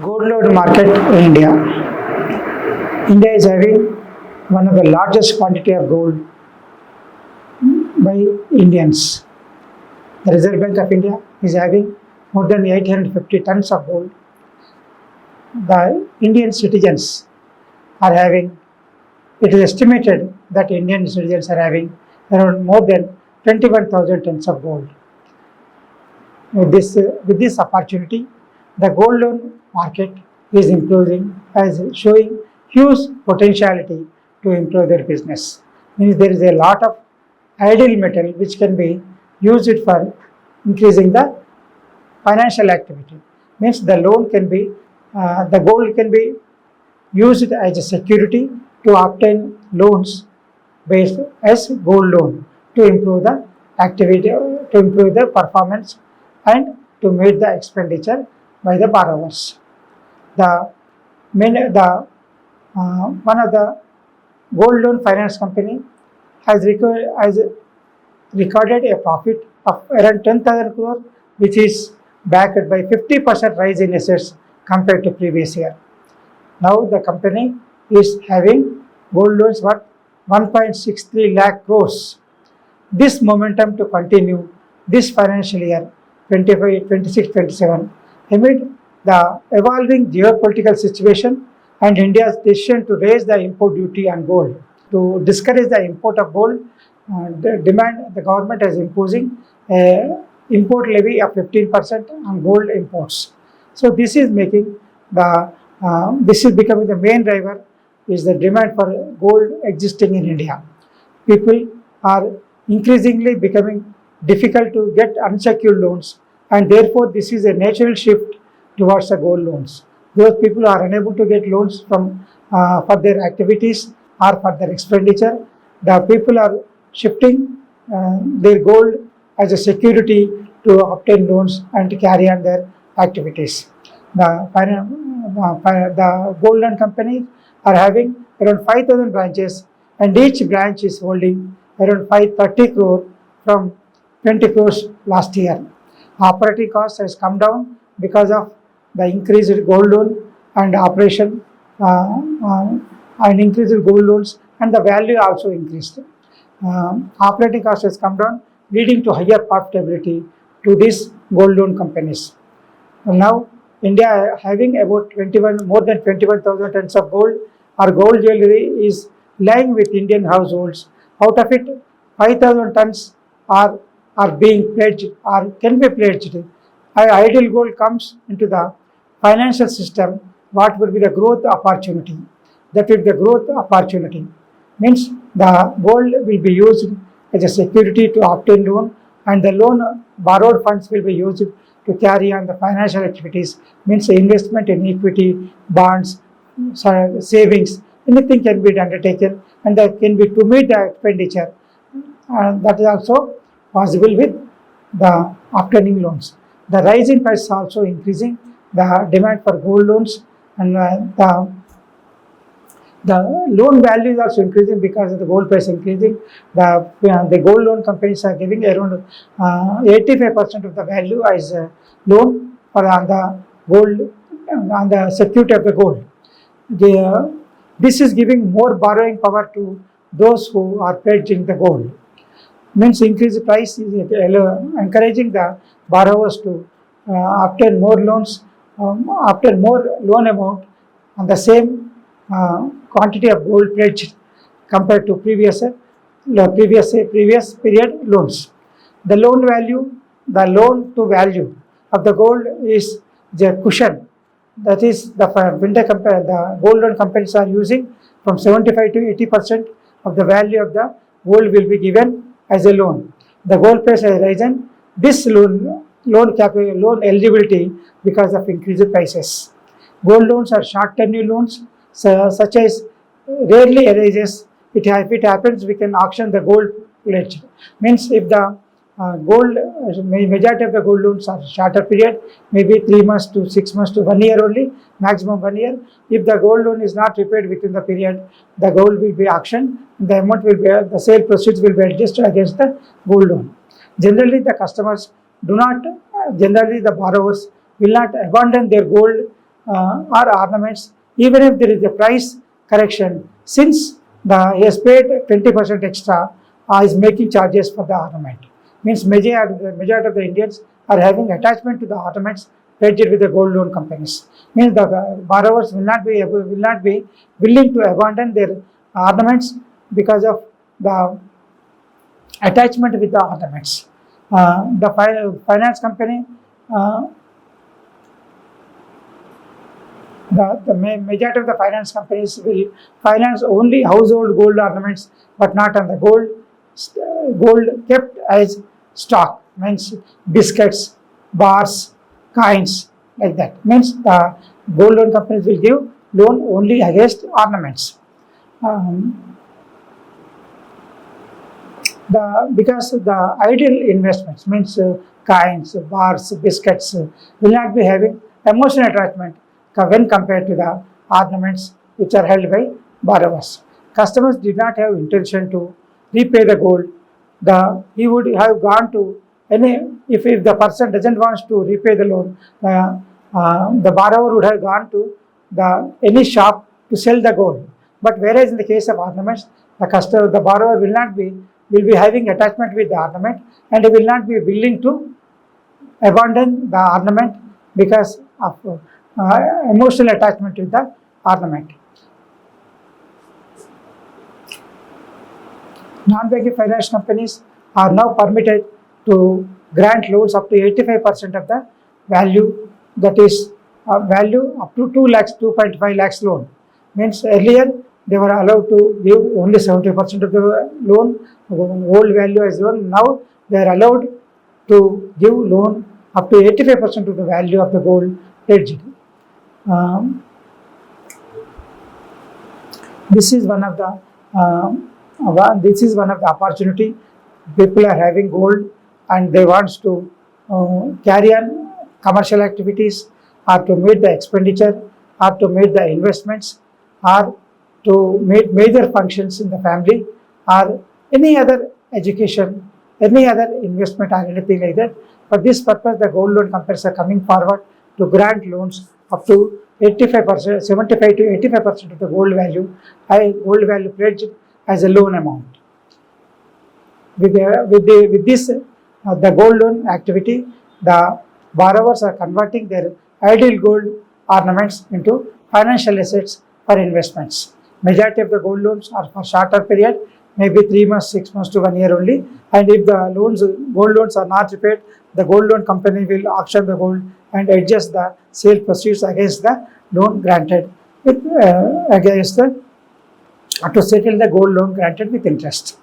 Gold loan market in India. India is having one of the largest quantity of gold by Indians. The Reserve Bank of India is having more than 850 tons of gold. The Indian citizens are having, it is estimated that Indian citizens are having around more than 21,000 tons of gold. With this opportunity, the gold loan market is improving, as showing huge potentiality to improve their business. Means there is a lot of idle metal which can be used for increasing the financial activity. Means the gold can be used as a security to obtain loans based as gold loan to improve the activity, to improve the performance and to meet the expenditure by the borrowers. The one of the gold loan finance company has recorded a profit of around 10,000 crore, which is backed by 50% rise in assets compared to previous year. Now the company is having gold loans worth 1.63 lakh crores. This momentum to continue this financial year 25, 26, 27 amid the evolving geopolitical situation and India's decision to raise the import duty on gold. To discourage the import of gold, the government is imposing a import levy of 15% on gold imports. So this is becoming the main driver is the demand for gold existing in India. People are increasingly becoming difficult to get unsecured loans, and therefore this is a natural shift towards the gold loans. Those people are unable to get loans from for their activities or for their expenditure. The people are shifting their gold as a security to obtain loans and to carry on their activities. The gold loan companies are having around 5,000 branches, and each branch is holding around 530 crore from 20 crores last year. Operating cost has come down because of the increased gold loan and operation and increased gold loans, and the value also increased. Operating cost has come down, leading to higher profitability to these gold loan companies. And now India having about more than 21,000 tons of gold or gold jewelry is lying with Indian households. Out of it, 5,000 tons are being pledged or can be pledged. Idle gold comes into the financial system. What will be the growth opportunity? That will be the growth opportunity. Means the gold will be used as a security to obtain loan, and the loan borrowed funds will be used to carry on the financial activities. Means investment in equity, bonds, savings, anything can be undertaken, and that can be to meet the expenditure. That is also possible with the obtaining loans. The rise in price is also increasing the demand for gold loans, and the loan value is also increasing because of the gold price increasing. The gold loan companies are giving around 85% of the value as a loan for on the gold, on the security of the gold. This is giving more borrowing power to those who are pledging the gold. Means increased price is encouraging the borrowers to obtain more loans, obtain more loan amount on the same quantity of gold pledged compared to previous period loans. The loan to value of the gold is the cushion. That is the gold loan companies are using from 75 to 80% of the value of the gold will be given as a loan. The gold price has risen. This loan eligibility because of increased prices. Gold loans are short tenure loans, such as rarely arises. If it happens, we can auction the gold pledge. Means if the majority of the gold loans are shorter period, maybe 3 months to 6 months to 1 year only, maximum 1 year. If the gold loan is not repaid within the period, the gold will be auctioned. The amount will be, the sale proceeds will be adjusted against the gold loan. Generally, the borrowers will not abandon their gold or ornaments, even if there is a price correction, since he has paid 20% extra, is making charges for the ornament. Means majority of the Indians are having attachment to the ornaments pledged with the gold loan companies. Means the borrowers will not be willing to abandon their ornaments because of the attachment with the ornaments. The finance company, the majority of the finance companies will finance only household gold ornaments, but not on the gold kept as stock. Means biscuits, bars, coins, like that. Means the gold loan companies will give loan only against ornaments. Because the ideal investments means coins, bars, biscuits will not be having emotional attachment when compared to the ornaments which are held by borrowers. Customers did not have intention to repay the gold. He would have gone to any if the person doesn't want to repay the loan, the borrower would have gone to any shop to sell the gold. But whereas in the case of ornaments, the borrower will be having attachment with the ornament, and he will not be willing to abandon the ornament because of emotional attachment with the ornament. Non-banking finance companies are now permitted to grant loans up to 85% of the value, that is value up to 2 lakhs, 2.5 lakhs loan. Means earlier they were allowed to give only 70% of the loan, gold value as loan. Now they are allowed to give loan up to 85% of the value of the gold pledged. This is one of the opportunity. People are having gold and they want to carry on commercial activities, or to meet the expenditure, or to meet the investments, or to meet major functions in the family, or any other education, any other investment, or anything like that. For this purpose, the gold loan companies are coming forward to grant loans up to 85%, 75 to 85% of the gold value pledged as a loan amount. With this, the gold loan activity, the borrowers are converting their ideal gold ornaments into financial assets for investments. Majority of the gold loans are for shorter period, maybe 3 months, 6 months to 1 year only. And if the gold loans are not repaid, the gold loan company will auction the gold and adjust the sale proceeds against the loan granted with to settle the gold loan granted with interest.